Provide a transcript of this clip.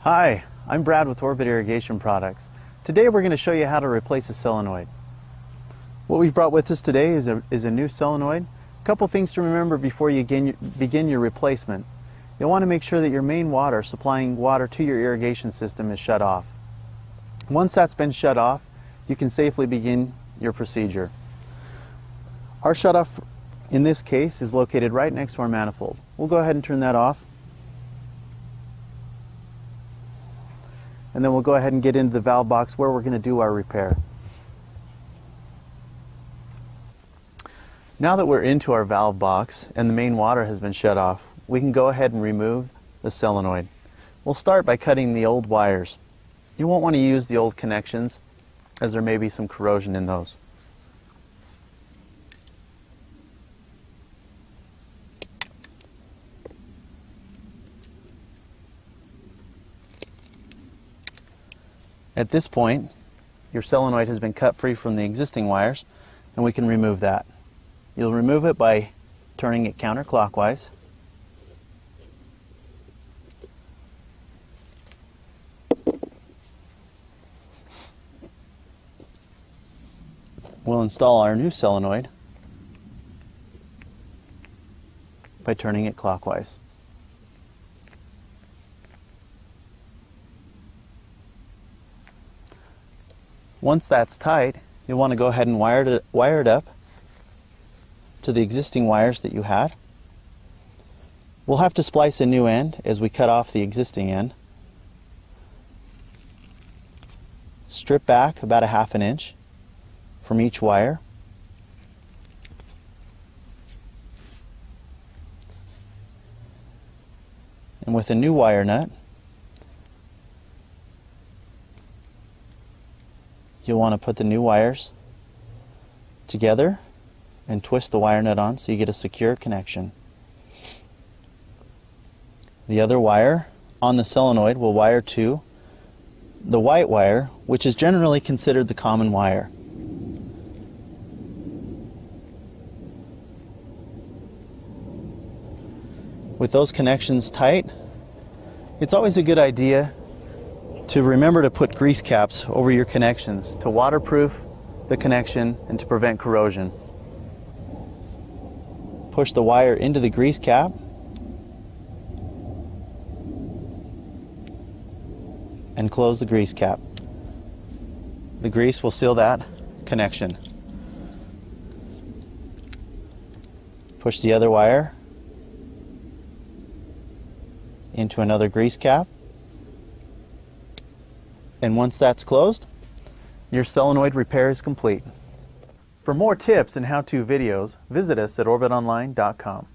Hi, I'm Brad with Orbit Irrigation Products. Today we're going to show you how to replace a solenoid. What we've brought with us today is a new solenoid. A couple things to remember before you begin your replacement. You'll want to make sure that your main water supplying water to your irrigation system is shut off. Once that's been shut off, you can safely begin your procedure. Our shutoff in this case is located right next to our manifold. We'll go ahead and turn that off. And then we'll go ahead and get into the valve box where we're going to do our repair. Now that we're into our valve box and the main water has been shut off, we can go ahead and remove the solenoid. We'll start by cutting the old wires. You won't want to use the old connections as there may be some corrosion in those. At this point, your solenoid has been cut free from the existing wires, and we can remove that. You'll remove it by turning it counterclockwise. We'll install our new solenoid by turning it clockwise. Once that's tight, you'll want to go ahead and wire it up to the existing wires that you had. We'll have to splice a new end as we cut off the existing end. Strip back about a ½ inch from each wire. And with a new wire nut, you'll want to put the new wires together and twist the wire nut on so you get a secure connection. The other wire on the solenoid will wire to the white wire, which is generally considered the common wire. With those connections tight, it's always a good idea to remember to put grease caps over your connections to waterproof the connection and to prevent corrosion. Push the wire into the grease cap and close the grease cap. The grease will seal that connection. Push the other wire into another grease cap. And once that's closed, your solenoid repair is complete. For more tips and how-to videos, visit us at orbitonline.com.